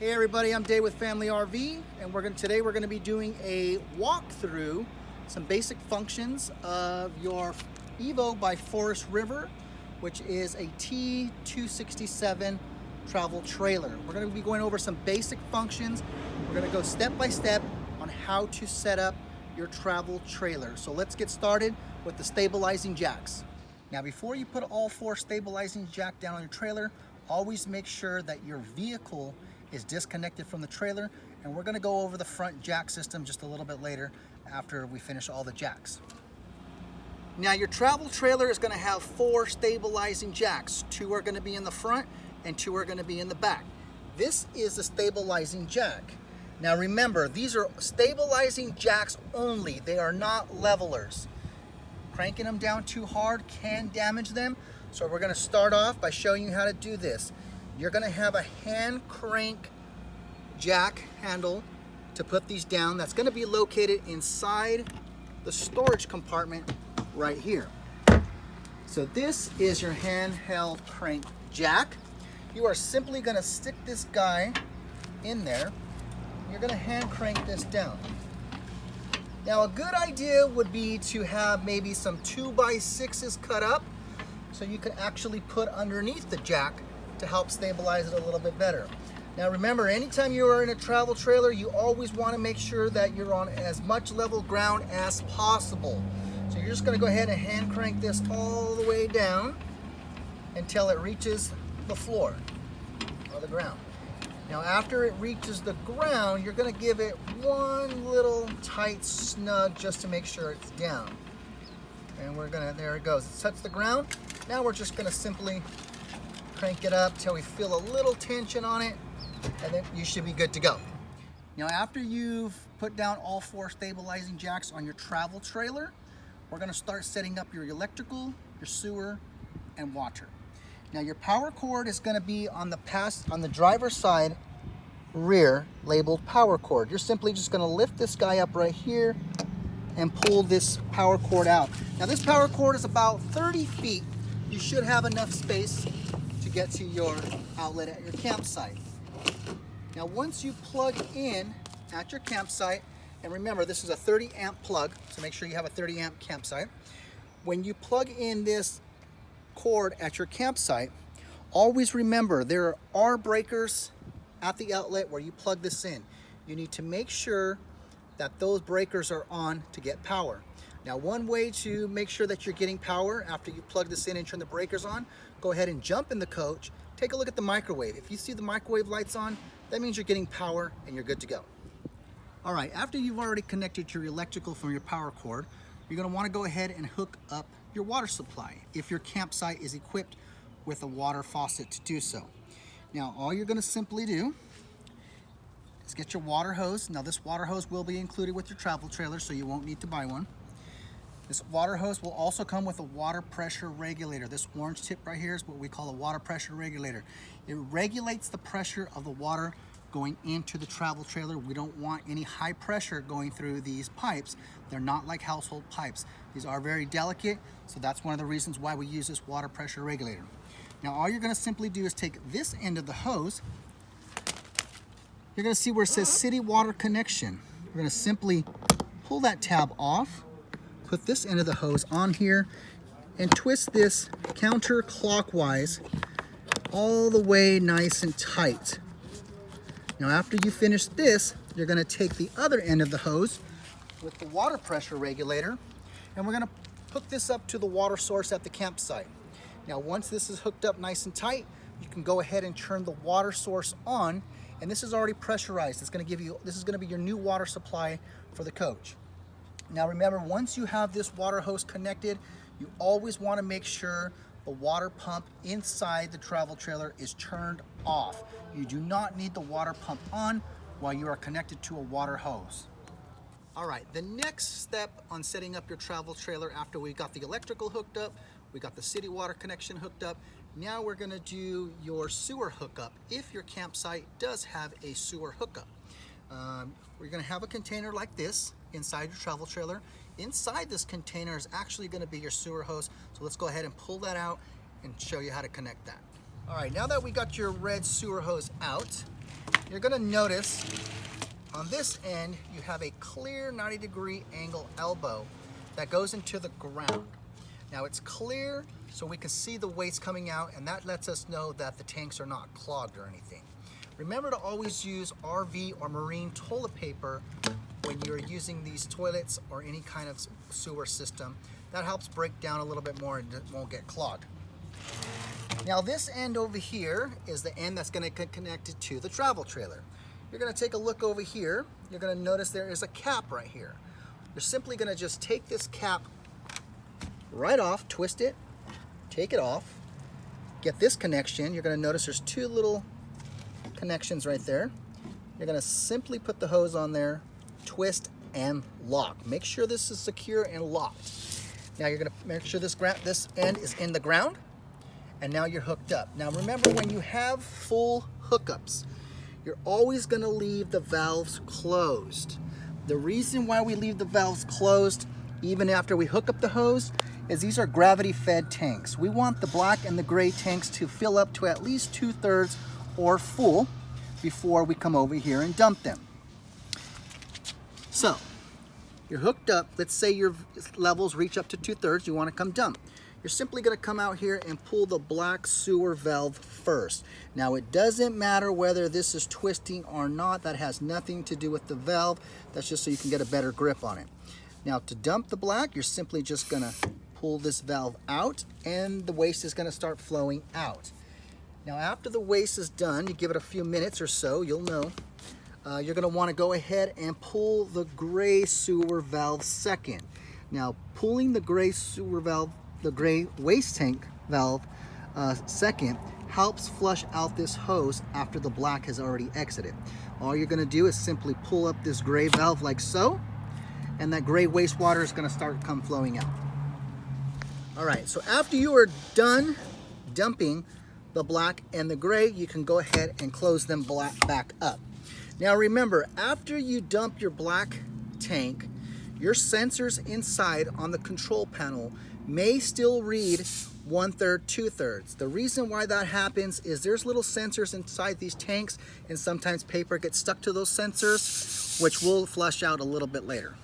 Hey everybody, I'm Dave with Family RV, and today we're going to be doing a walkthrough, some basic functions of your Evo by Forest River, which is a T267 travel trailer. We're going to be going over some basic functions. We're going to go step by step on how to set up your travel trailer. So let's get started with the stabilizing jacks. Now before you put all four stabilizing jack down on your trailer, always make sure that your vehicle is disconnected from the trailer, and we're going to go over the front jack system just a little bit later after we finish all the jacks. Now your travel trailer is going to have four stabilizing jacks. Two are going to be in the front and two are going to be in the back. This is a stabilizing jack. Now remember, these are stabilizing jacks only. They are not levelers. Cranking them down too hard can damage them. So we're going to start off by showing you how to do this. You're going to have a hand crank jack handle to put these down. That's going to be located inside the storage compartment right here. So this is your handheld crank jack. You are simply going to stick this guy in there. You're going to hand crank this down. Now a good idea would be to have maybe some 2x6s cut up so you can actually put underneath the jack to help stabilize it a little bit better. Now remember, anytime you are in a travel trailer, you always want to make sure that you're on as much level ground as possible. So you're just going to go ahead and hand crank this all the way down until it reaches the floor or the ground. Now after it reaches the ground, you're going to give it one little tight snug just to make sure it's down. And we're going to, there it goes. It's touched the ground. Now we're just going to simply crank it up till we feel a little tension on it, and then you should be good to go. Now after you've put down all four stabilizing jacks on your travel trailer, we're going to start setting up your electrical, your sewer, and water. Now your power cord is going to be on the driver's side rear labeled power cord. You're simply just going to lift this guy up right here and pull this power cord out. Now this power cord is about 30 feet. You should have enough space to get to your outlet at your campsite. Now once you plug in at your campsite, and remember this is a 30 amp plug, so make sure you have a 30 amp campsite. When you plug in this cord at your campsite, always remember there are breakers at the outlet where you plug this in. You need to make sure that those breakers are on to get power. Now one way to make sure that you're getting power after you plug this in and turn the breakers on, go ahead and jump in the coach, take a look at the microwave. If you see the microwave lights on, that means you're getting power and you're good to go. All right, after you've already connected your electrical from your power cord, you're gonna wanna go ahead and hook up your water supply if your campsite is equipped with a water faucet to do so. Now all you're gonna simply do is get your water hose. Now this water hose will be included with your travel trailer, so you won't need to buy one. This water hose will also come with a water pressure regulator. This orange tip right here is what we call a water pressure regulator. It regulates the pressure of the water going into the travel trailer. We don't want any high pressure going through these pipes. They're not like household pipes. These are very delicate, so that's one of the reasons why we use this water pressure regulator. Now all you're gonna simply do is take this end of the hose. You're gonna see where it says City Water Connection. We're gonna simply pull that tab off, put this end of the hose on here, and twist this counterclockwise all the way nice and tight. Now after you finish this, you're gonna take the other end of the hose with the water pressure regulator, and we're gonna hook this up to the water source at the campsite. Now once this is hooked up nice and tight, you can go ahead and turn the water source on, and this is already pressurized. This is gonna be your new water supply for the coach. Now remember, once you have this water hose connected, you always want to make sure the water pump inside the travel trailer is turned off. You do not need the water pump on while you are connected to a water hose. All right, the next step on setting up your travel trailer after we got the electrical hooked up, we got the city water connection hooked up, now we're going to do your sewer hookup if your campsite does have a sewer hookup. We're going to have a container like this inside your travel trailer. Inside this container is actually going to be your sewer hose, so let's go ahead and pull that out and show you how to connect that. All right, now that we got your red sewer hose out, you're gonna notice on this end, you have a clear 90-degree angle elbow that goes into the ground. Now it's clear so we can see the waste coming out, and that lets us know that the tanks are not clogged or anything. Remember to always use RV or marine toilet paper when you're using these toilets or any kind of sewer system. That helps break down a little bit more and it won't get clogged. Now this end over here is the end that's going to get connected to the travel trailer. You're going to take a look over here. You're going to notice there is a cap right here. You're simply going to just take this cap right off, twist it, take it off, get this connection. You're going to notice there's two little connections right there. You're going to simply put the hose on there, twist and lock. Make sure this is secure and locked. Now you're going to make sure this end is in the ground, and now you're hooked up. Now remember, when you have full hookups, you're always going to leave the valves closed. The reason why we leave the valves closed even after we hook up the hose is these are gravity fed tanks. We want the black and the gray tanks to fill up to at least 2/3 or full before we come over here and dump them. So you're hooked up. Let's say your levels reach up to 2/3. You want to come dump. You're simply going to come out here and pull the black sewer valve first. Now it doesn't matter whether this is twisting or not. That has nothing to do with the valve. That's just so you can get a better grip on it. Now to dump the black, you're simply just going to pull this valve out and the waste is going to start flowing out. Now after the waste is done, you give it a few minutes or so, you'll know. You're going to want to go ahead and pull the gray sewer valve second. Now pulling the gray sewer valve, the gray waste tank valve second, helps flush out this hose after the black has already exited. All you're going to do is simply pull up this gray valve like so, and that gray wastewater is going to start come flowing out. All right, so after you are done dumping the black and the gray, you can go ahead and close them back up. Now remember, after you dump your black tank, your sensors inside on the control panel may still read 1/3, 2/3. The reason why that happens is there's little sensors inside these tanks, and sometimes paper gets stuck to those sensors, which will flush out a little bit later.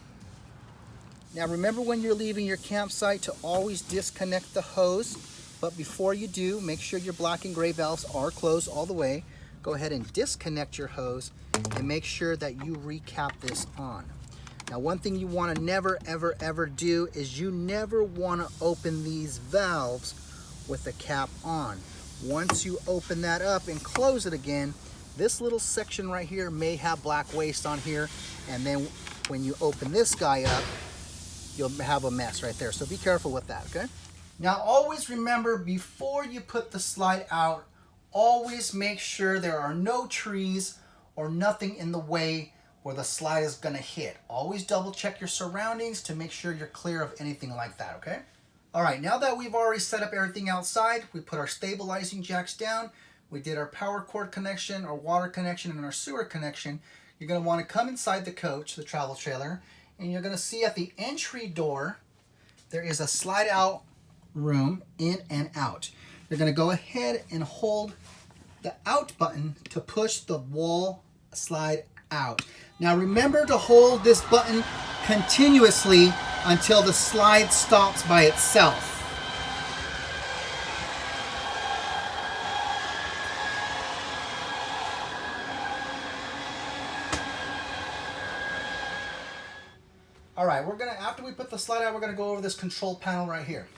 Now remember, when you're leaving your campsite, to always disconnect the hose, but before you do, make sure your black and gray valves are closed all the way. Go ahead and disconnect your hose and make sure that you recap this on. Now one thing you want to never ever ever do is you never want to open these valves with the cap on. Once you open that up and close it again, this little section right here may have black waste on here, and then when you open this guy up, you'll have a mess right there. So be careful with that, okay? Now always remember, before you put the slide out, always make sure there are no trees or nothing in the way where the slide is gonna hit. Always double check your surroundings to make sure you're clear of anything like that, okay? All right, now that we've already set up everything outside, we put our stabilizing jacks down, we did our power cord connection, our water connection, and our sewer connection, you're gonna wanna come inside the coach, the travel trailer, and you're gonna see at the entry door, there is a slide out room in and out. You're gonna go ahead and hold the out button to push the wall slide out. Now remember to hold this button continuously until the slide stops by itself. All right, after we put the slide out, we're gonna go over this control panel right here.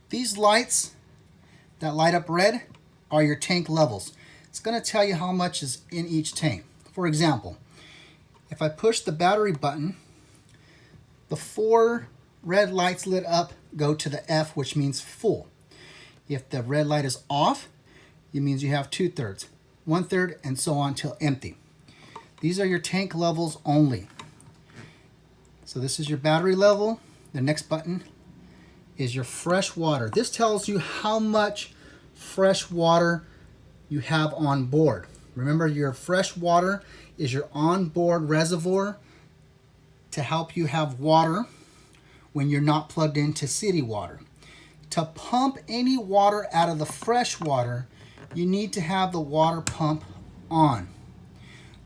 These lights that light up red are your tank levels. It's gonna tell you how much is in each tank. For example, if I push the battery button, the 4 red lights lit up go to the F, which means full. If the red light is off, it means you have 2/3, 1/3, and so on till empty. These are your tank levels only. So this is your battery level. The next button is your fresh water. This tells you how much fresh water you have on board. Remember, your fresh water is your onboard reservoir to help you have water when you're not plugged into city water. To pump any water out of the fresh water, you need to have the water pump on.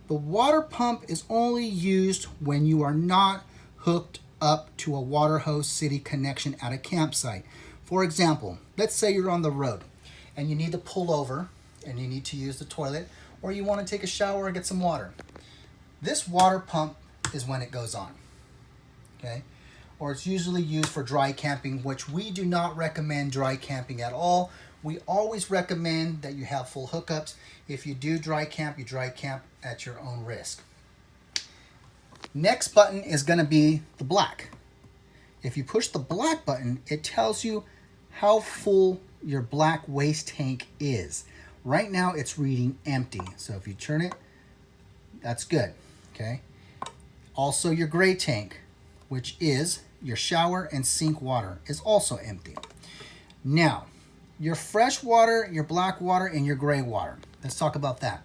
The water pump is only used when you are not hooked up to a water hose city connection at a campsite. For example, let's say you're on the road and you need to pull over and you need to use the toilet, or you want to take a shower and get some water. This water pump is when it goes on, okay? Or it's usually used for dry camping, which we do not recommend dry camping at all. We always recommend that you have full hookups. If you do dry camp, you dry camp at your own risk. Next button is going to be the black. If you push the black button, it tells you how full your black waste tank is. Right now it's reading empty. So if you turn it, that's good, okay? Also your gray tank, which is your shower and sink water, is also empty. Now, your fresh water, your black water, and your gray water. Let's talk about that.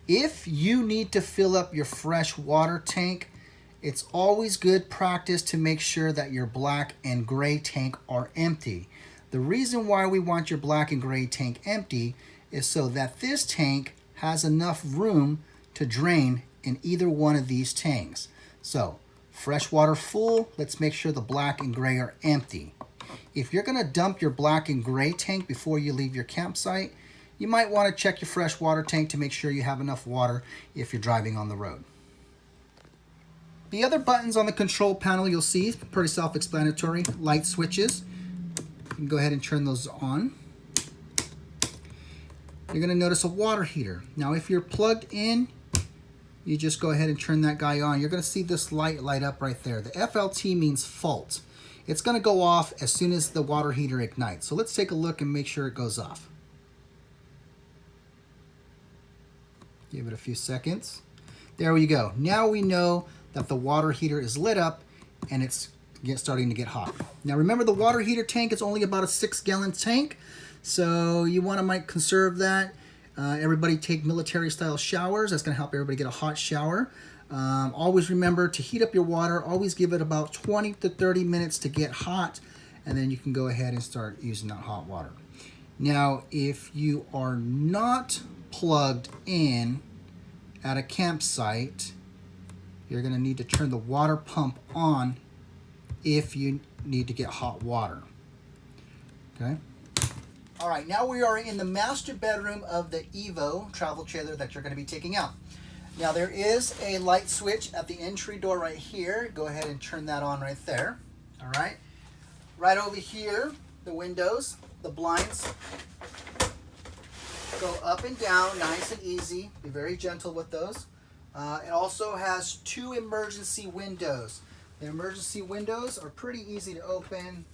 If you need to fill up your fresh water tank, it's always good practice to make sure that your black and gray tank are empty. The reason why we want your black and gray tank empty is so that this tank has enough room to drain in either one of these tanks. So, fresh water full, let's make sure the black and gray are empty. If you're going to dump your black and gray tank before you leave your campsite, you might want to check your fresh water tank to make sure you have enough water if you're driving on the road. The other buttons on the control panel you'll see, pretty self-explanatory, light switches. You can go ahead and turn those on. You're going to notice a water heater. Now if you're plugged in, you just go ahead and turn that guy on. You're going to see this light light up right there. The FLT means fault. It's going to go off as soon as the water heater ignites. So let's take a look and make sure it goes off. Give it a few seconds. There we go. Now we know that the water heater is lit up and it's starting to get hot. Now remember, the water heater tank is only about a 6-gallon tank, so you want to might conserve that. Everybody take military style showers. That's going to help everybody get a hot shower. Always remember to heat up your water. Always give it about 20 to 30 minutes to get hot, and then you can go ahead and start using that hot water. Now, if you are not plugged in at a campsite, you're going to need to turn the water pump on if you need to get hot water. Okay? All right, now we are in the master bedroom of the Evo travel trailer that you're going to be taking out. Now there is a light switch at the entry door right here. Go ahead and turn that on right there. All right. Right over here, the windows, the blinds go up and down, nice and easy. Be very gentle with those. It also has 2 emergency windows. The emergency windows are pretty easy to open.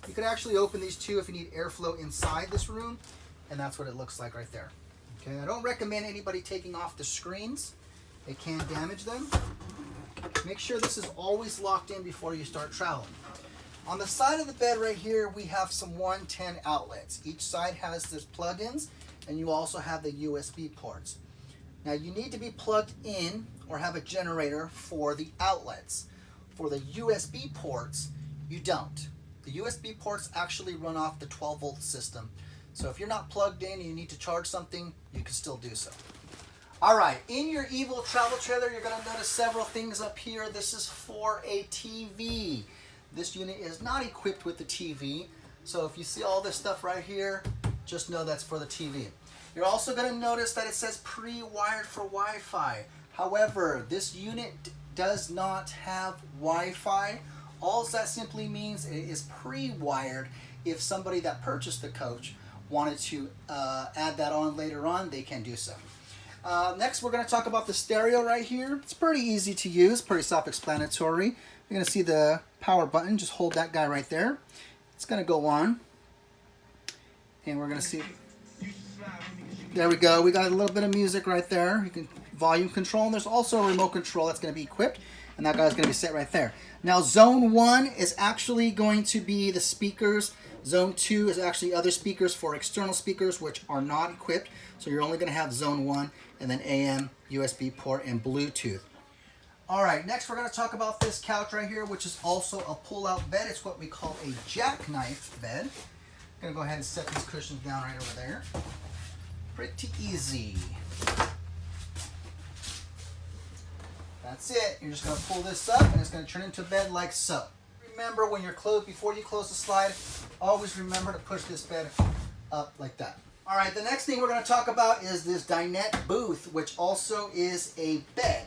You can actually open these too if you need airflow inside this room, and that's what it looks like right there. Okay, I don't recommend anybody taking off the screens. It can damage them. Make sure this is always locked in before you start traveling. On the side of the bed right here, we have some 110 outlets. Each side has this plug-ins, and you also have the USB ports. Now you need to be plugged in or have a generator for the outlets. For the USB ports, you don't. The USB ports actually run off the 12-volt system. So if you're not plugged in and you need to charge something, you can still do so. All right, in your Evo travel trailer, you're going to notice several things up here. This is for a TV. This unit is not equipped with the TV. So if you see all this stuff right here, just know that's for the TV. You're also going to notice that it says pre-wired for Wi-Fi. However, this unit does not have Wi-Fi. All that simply means it is pre-wired. If somebody that purchased the coach wanted to add that on later on, they can do so. Next, we're going to talk about the stereo right here. It's pretty easy to use, pretty self-explanatory. You're going to see the power button. Just hold that guy right there. It's going to go on. And we're going to see... There we go. We got a little bit of music right there. You can volume control. And there's also a remote control that's going to be equipped. And that guy's going to be set right there. Now, Zone 1 is actually going to be the speakers. Zone 2 is actually other speakers for external speakers, which are not equipped. So you're only going to have Zone 1 and then AM, USB port, and Bluetooth. All right, next we're going to talk about this couch right here, which is also a pull-out bed. It's what we call a jackknife bed. I'm going to go ahead and set these cushions down right over there. Pretty easy. That's it. You're just going to pull this up and it's going to turn into a bed like so. Remember when you're closed, before you close the slide, always remember to push this bed up like that. All right, the next thing we're going to talk about is this Dinette Booth, which also is a bed.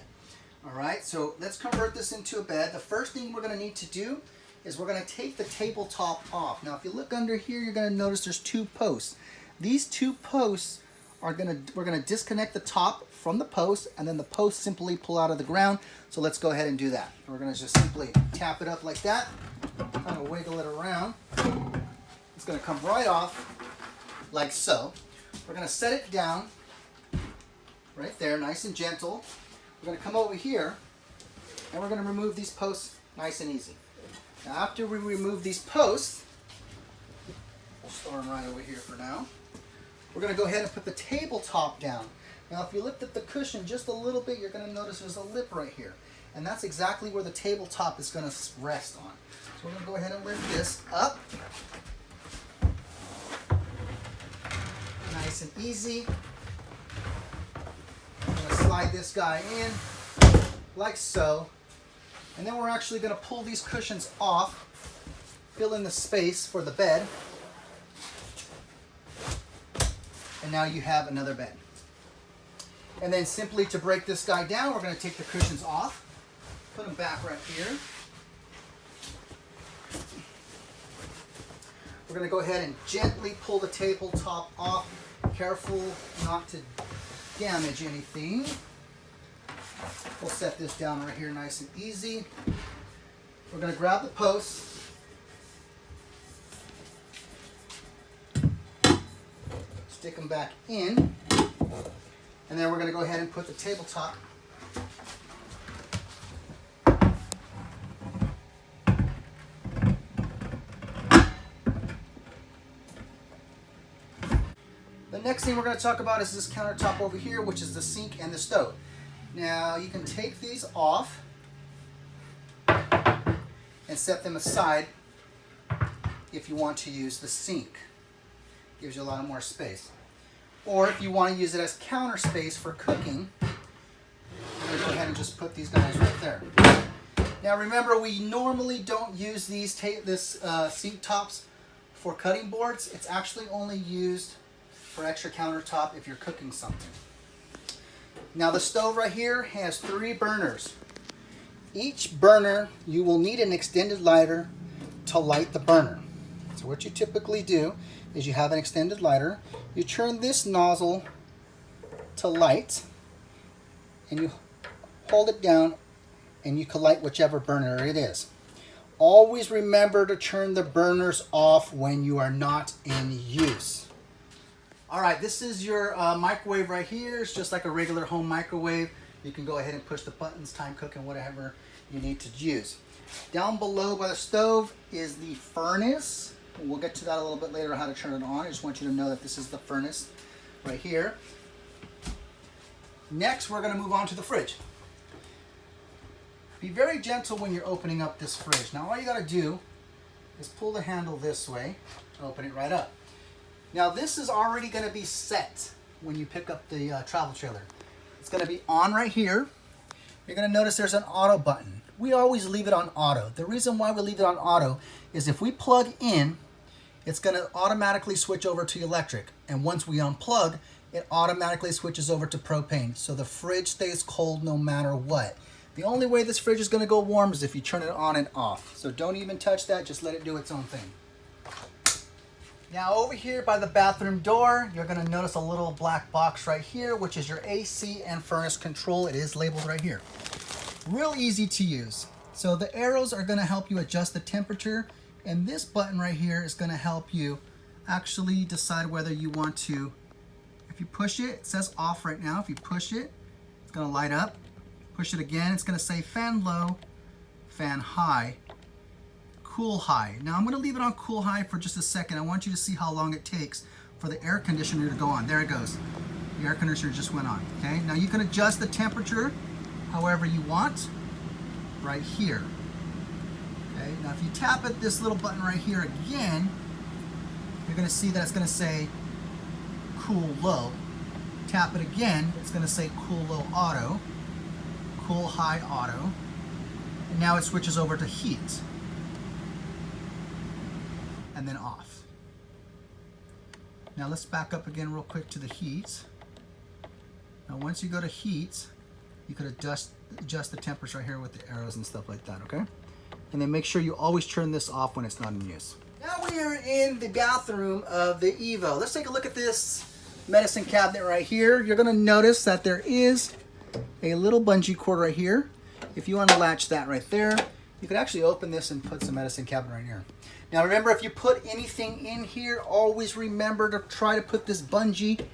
All right, so let's convert this into a bed. The first thing we're going to need to do is we're going to take the tabletop off. Now, if you look under here, you're going to notice there's two posts. These two posts we're going to disconnect the top from the post, and then the post simply pull out of the ground. So let's go ahead and do that. We're going to just simply tap it up like that, kind of wiggle it around. It's going to come right off like so. We're going to set it down right there, nice and gentle. We're going to come over here and we're going to remove these posts nice and easy. Now after we remove these posts, we'll store them right over here for now. We're going to go ahead and put the tabletop down. Now if you lift up the cushion just a little bit, you're going to notice there's a lip right here. And that's exactly where the tabletop is going to rest on. So we're going to go ahead and lift this up. Nice and easy. I'm going to slide this guy in like so. And then we're actually going to pull these cushions off, fill in the space for the bed. And now you have another bed. And then simply to break this guy down, we're going to take the cushions off, put them back right here. We're going to go ahead and gently pull the tabletop off. Careful not to damage anything. We'll set this down right here nice and easy. We're going to grab the posts. Stick them back in. And then we're going to go ahead and put the tabletop The next thing we're going to talk about is this countertop over here, which is the sink and the stove. Now you can take these off and set them aside if you want to use the sink. Gives you a lot more space. Or if you want to use it as counter space for cooking, I'm going to go ahead and just put these guys right there. Now remember, we normally don't use these sink tops for cutting boards. It's actually only used for extra countertop if you're cooking something. Now the stove right here has 3 burners. Each burner, you will need an extended lighter to light the burner. So what you typically do is you have an extended lighter, you turn this nozzle to light, and you hold it down, and you can light whichever burner it is. Always remember to turn the burners off when you are not in use. All right, this is your microwave right here. It's just like a regular home microwave. You can go ahead and push the buttons, time cooking, whatever you need to use. Down below by the stove is the furnace. We'll get to that a little bit later, how to turn it on. I just want you to know that this is the furnace right here. Next, we're going to move on to the fridge. Be very gentle when you're opening up this fridge. Now, all you got to do is pull the handle this way, open it right up. Now, this is already going to be set when you pick up the travel trailer. It's going to be on right here. You're going to notice there's an auto button. We always leave it on auto. The reason why we leave it on auto is if we plug in, it's going to automatically switch over to electric. And once we unplug, it automatically switches over to propane. So the fridge stays cold no matter what. The only way this fridge is going to go warm is if you turn it on and off. So don't even touch that, just let it do its own thing. Now over here by the bathroom door, you're going to notice a little black box right here, which is your AC and furnace control. It is labeled right here. Real easy to use. So the arrows are going to help you adjust the temperature, and this button right here is going to help you actually decide whether you want to, if you push it, it says off right now. If you push it, it's going to light up. Push it again, it's going to say fan low, fan high, cool high. Now I'm going to leave it on cool high for just a second. I want you to see how long it takes for the air conditioner to go on. There it goes. The air conditioner just went on. Okay, now you can adjust the temperature however you want right here. Okay, now if you tap at this little button right here again, you're going to see that it's going to say cool low. tap it again, it's going to say cool low auto, cool high auto, and now it switches over to heat, and then off. Now let's back up again real quick to the heat. Now once you go to heat, you could adjust the temperature right here with the arrows and stuff like that, okay? And then make sure you always turn this off when it's not in use. Now we are in the bathroom of the Evo. Let's take a look at this medicine cabinet right here. You're gonna notice that there is a little bungee cord right here. If you unlatch that right there, you could actually open this and put some medicine cabinet right here. Now remember, if you put anything in here, always remember to try to put this bungee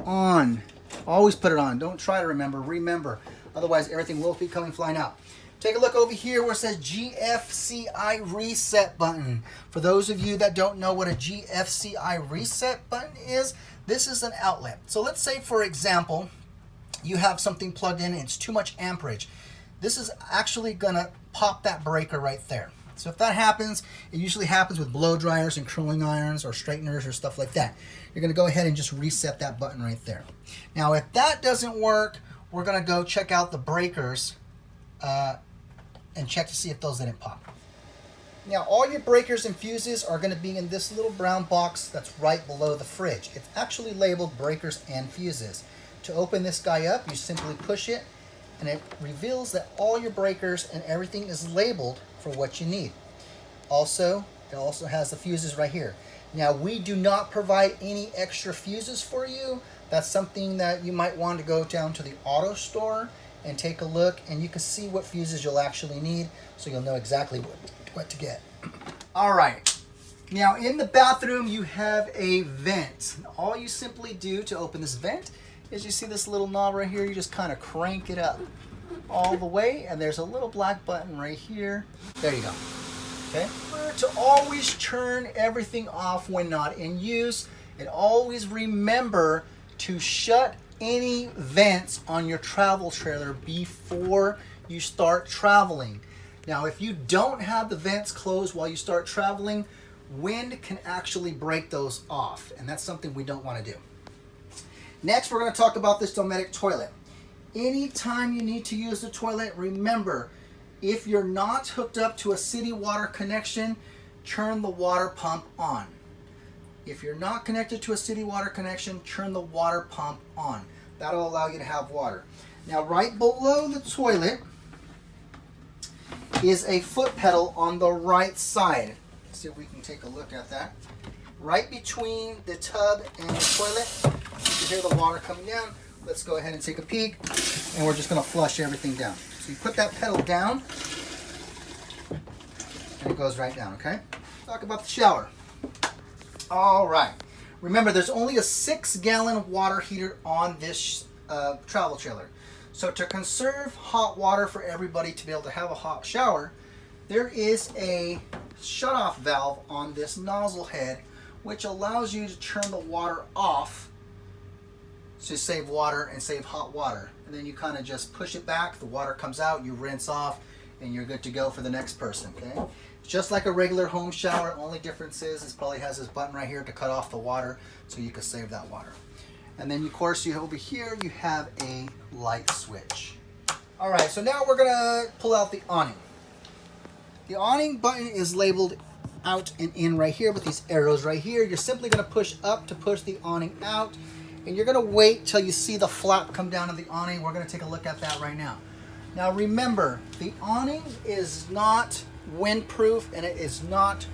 on. Always put it on. Don't try to remember. Otherwise, everything will be coming flying out. Take a look over here where it says GFCI reset button. For those of you that don't know what a GFCI reset button is, this is an outlet. So let's say, for example, you have something plugged in and it's too much amperage. This is actually gonna pop that breaker right there. So if that happens, it usually happens with blow dryers and curling irons or straighteners or stuff like that. You're gonna go ahead and just reset that button right there. Now if that doesn't work, we're gonna go check out the breakers and check to see if those didn't pop. Now all your breakers and fuses are gonna be in this little brown box that's right below the fridge. It's actually labeled breakers and fuses. To open this guy up, you simply push it and it reveals that all your breakers and everything is labeled for what you need. Also, it also has the fuses right here. Now we do not provide any extra fuses for you. That's something that you might want to go down to the auto store and take a look, and you can see what fuses you'll actually need, so you'll know exactly what to get. All right, now in the bathroom you have a vent. All you simply do to open this vent is, you see this little knob right here, you just kind of crank it up all the way, and there's a little black button right here. There you go. Okay. To always turn everything off when not in use, and always remember to shut any vents on your travel trailer before you start traveling. Now if you don't have the vents closed while you start traveling, wind can actually break those off, and that's something we don't want to do. Next, we're going to talk about this Dometic toilet. Anytime you need to use the toilet, remember, if you're not hooked up to a city water connection, turn the water pump on. If you're not connected to a city water connection, turn the water pump on. That'll allow you to have water. Now, right below the toilet is a foot pedal on the right side. Let's see if we can take a look at that. Right between the tub and the toilet, you can hear the water coming down. Let's go ahead and take a peek, and we're just going to flush everything down. So you put that pedal down, and it goes right down, okay? Talk about the shower. All right. Remember, there's only a 6-gallon water heater on this travel trailer. So to conserve hot water for everybody to be able to have a hot shower, there is a shutoff valve on this nozzle head, which allows you to turn the water off to save water and save hot water. And then you kind of just push it back, the water comes out, you rinse off, and you're good to go for the next person, okay? It's just like a regular home shower. Only difference is it probably has this button right here to cut off the water so you can save that water. And then of course over here you have a light switch. All right, so now we're gonna pull out the awning. The awning button is labeled out and in right here with these arrows right here. You're simply gonna push up to push the awning out, and you're gonna wait till you see the flap come down on the awning. We're gonna take a look at that right now. Now remember, the awning is not windproof and it is not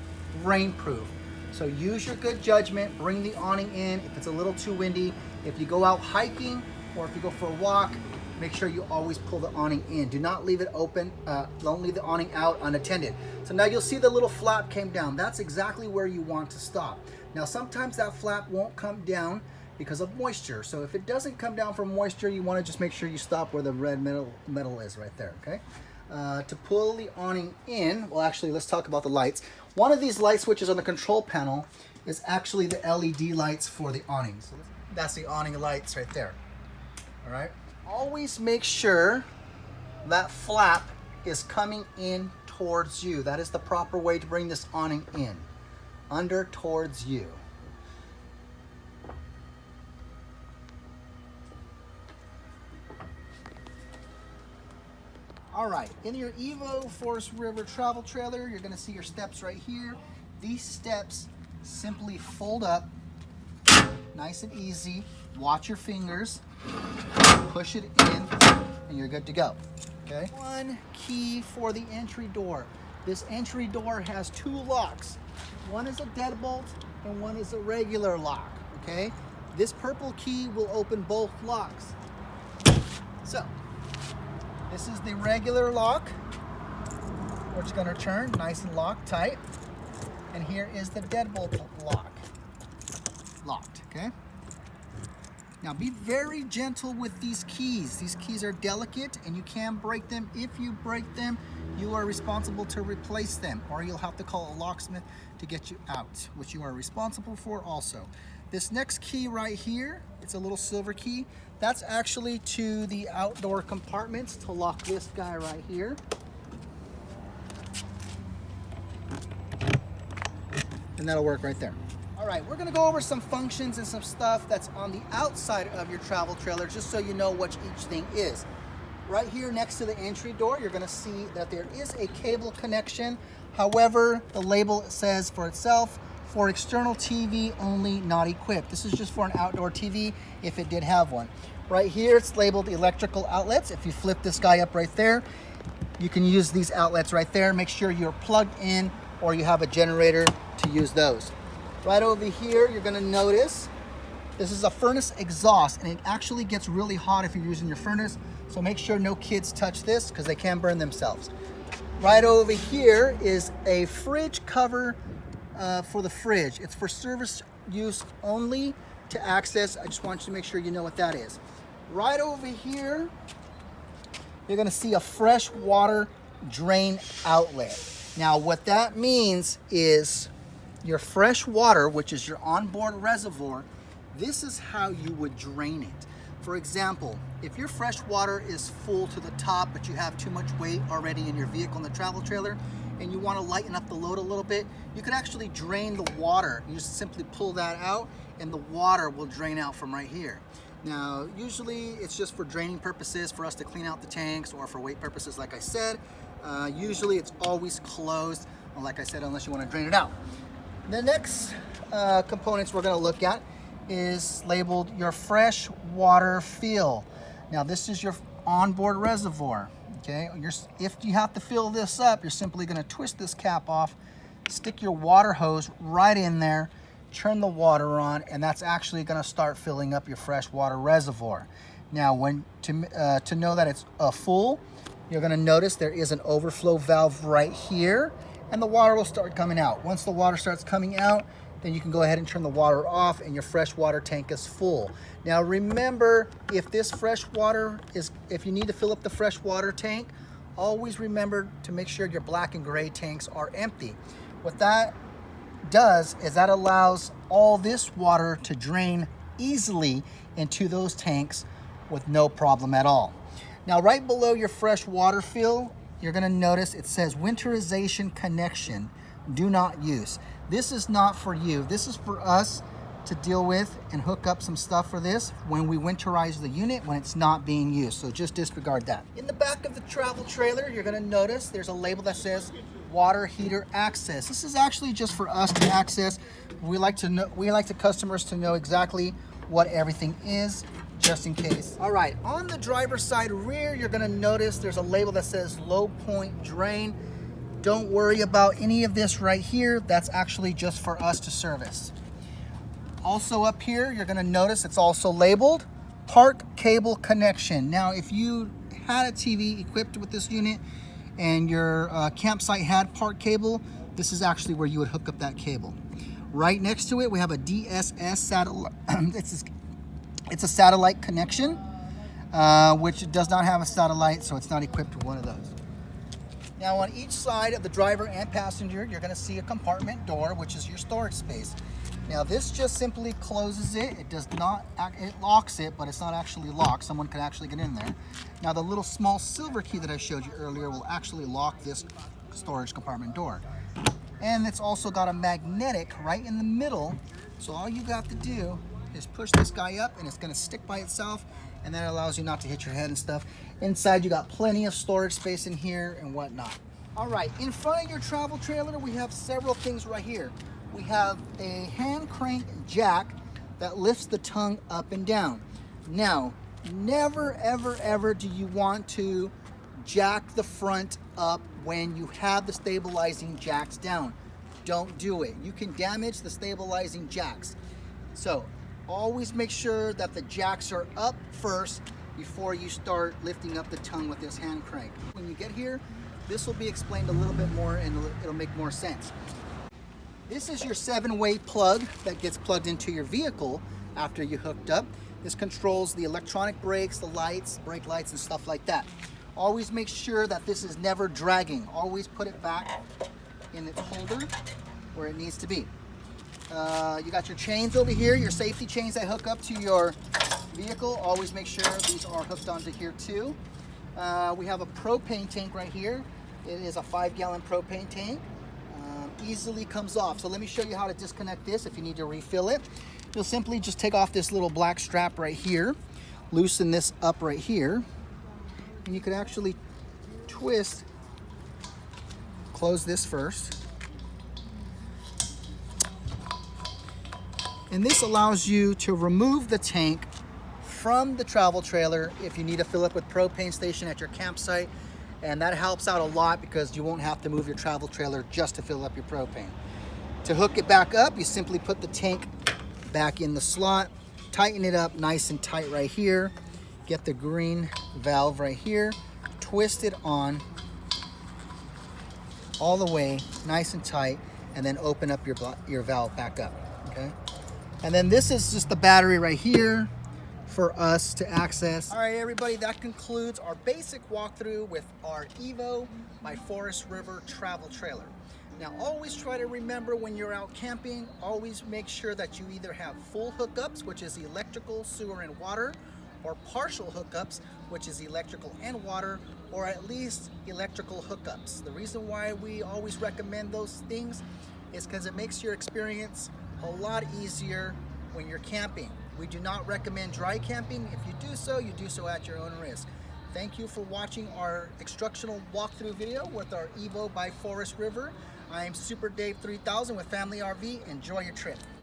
rainproof. So use your good judgment, bring the awning in if it's a little too windy. If you go out hiking or if you go for a walk, make sure you always pull the awning in. Do not leave it open, don't leave the awning out unattended. So now you'll see the little flap came down. That's exactly where you want to stop. Now sometimes that flap won't come down because of moisture. So if it doesn't come down from moisture, you want to just make sure you stop where the red metal is right there, okay? To pull the awning in, well actually let's talk about the lights. One of these light switches on the control panel is actually the LED lights for the awning. So that's the awning lights right there, all right? Always make sure that flap is coming in towards you. That is the proper way to bring this awning in, under towards you. All right, in your Evo Forest River travel trailer, you're gonna see your steps right here. These steps simply fold up, nice and easy. Watch your fingers, push it in, and you're good to go, okay? One key for the entry door. This entry door has 2 locks. One is a deadbolt and one is a regular lock, okay? This purple key will open both locks. So, this is the regular lock, which is gonna turn nice and locked tight. And here is the deadbolt lock, locked, okay? Now be very gentle with these keys. These keys are delicate and you can break them. If you break them, you are responsible to replace them, or you'll have to call a locksmith to get you out, which you are responsible for also. This next key right here, it's a little silver key. That's actually to the outdoor compartments to lock this guy right here. And that'll work right there. All right, we're gonna go over some functions and some stuff that's on the outside of your travel trailer, just so you know what each thing is. Right here next to the entry door, you're gonna see that there is a cable connection. However, the label says for itself, for external TV only, not equipped. This is just for an outdoor TV if it did have one. Right here, it's labeled electrical outlets. If you flip this guy up right there, you can use these outlets right there. Make sure you're plugged in or you have a generator to use those. Right over here, you're gonna notice this is a furnace exhaust, and it actually gets really hot if you're using your furnace, so make sure no kids touch this because they can burn themselves. Right over here is a fridge cover for the fridge. It's for service use only to access. I just want you to make sure you know what that is. Right over here, you're gonna see a fresh water drain outlet. Now what that means is your fresh water, which is your onboard reservoir, this is how you would drain it. For example, if your fresh water is full to the top, but you have too much weight already in your vehicle in the travel trailer, and you want to lighten up the load a little bit, you could actually drain the water. You just simply pull that out and the water will drain out from right here. Now, usually it's just for draining purposes, for us to clean out the tanks, or for weight purposes, like I said. Usually it's always closed, like I said, unless you want to drain it out. The next components we're going to look at is labeled your fresh water fill. Now this is your onboard reservoir. Okay, if you have to fill this up, you're simply going to twist this cap off, stick your water hose right in there, turn the water on, and that's actually going to start filling up your fresh water reservoir. Now, to know that it's full, you're going to notice there is an overflow valve right here, and the water will start coming out. Once the water starts coming out, then you can go ahead and turn the water off and your fresh water tank is full. Now remember, if you need to fill up the fresh water tank, always remember to make sure your black and gray tanks are empty. What that does is that allows all this water to drain easily into those tanks with no problem at all. Now right below your fresh water fill, you're gonna notice it says winterization connection, do not use. This is not for you. This is for us to deal with and hook up some stuff for this when we winterize the unit when it's not being used. So just disregard that. In the back of the travel trailer, you're gonna notice there's a label that says water heater access. This is actually just for us to access. We like the customers to know exactly what everything is, just in case. All right, on the driver's side rear, you're gonna notice there's a label that says low point drain. Don't worry about any of this right here. That's actually just for us to service. Also up here, you're gonna notice it's also labeled park cable connection. Now, if you had a TV equipped with this unit and your campsite had park cable, this is actually where you would hook up that cable. Right next to it, we have a DSS satellite. It's a satellite connection, which does not have a satellite, so it's not equipped with one of those. Now on each side of the driver and passenger, you're gonna see a compartment door, which is your storage space. Now this just simply closes it. It locks it, but it's not actually locked. Someone could actually get in there. Now the little small silver key that I showed you earlier will actually lock this storage compartment door. And it's also got a magnetic right in the middle. So all you got to do is push this guy up and it's gonna stick by itself and that allows you not to hit your head and stuff. Inside you got plenty of storage space in here and whatnot. All right, in front of your travel trailer, we have several things right here. We have a hand crank jack that lifts the tongue up and down. Now, never, ever, ever do you want to jack the front up when you have the stabilizing jacks down. Don't do it. You can damage the stabilizing jacks. So, always make sure that the jacks are up first before you start lifting up the tongue with this hand crank. When you get here, this will be explained a little bit more and it'll make more sense. This is your 7-way plug that gets plugged into your vehicle after you hooked up. This controls the electronic brakes, the lights, brake lights, and stuff like that. Always make sure that this is never dragging. Always put it back in its holder where it needs to be. You got your chains over here, your safety chains that hook up to your vehicle. Always make sure these are hooked onto here too. We have a propane tank right here. It is a 5-gallon propane tank. Easily comes off. So let me show you how to disconnect this if you need to refill it. You'll simply just take off this little black strap right here, loosen this up right here, and you could actually twist, close this first. And this allows you to remove the tank from the travel trailer if you need to fill up with propane station at your campsite. And that helps out a lot because you won't have to move your travel trailer just to fill up your propane. To hook it back up, you simply put the tank back in the slot, tighten it up nice and tight right here, get the green valve right here, twist it on all the way nice and tight, and then open up your valve back up, okay? And then this is just the battery right here for us to access. All right, everybody, that concludes our basic walkthrough with our Evo by Forest River travel trailer. Now, always try to remember when you're out camping, always make sure that you either have full hookups, which is electrical, sewer, and water, or partial hookups, which is electrical and water, or at least electrical hookups. The reason why we always recommend those things is because it makes your experience a lot easier when you're camping. We do not recommend dry camping. If you do so at your own risk. Thank you for watching our instructional walkthrough video with our Evo by Forest River. I am Super Dave 3000 with Family RV. Enjoy your trip.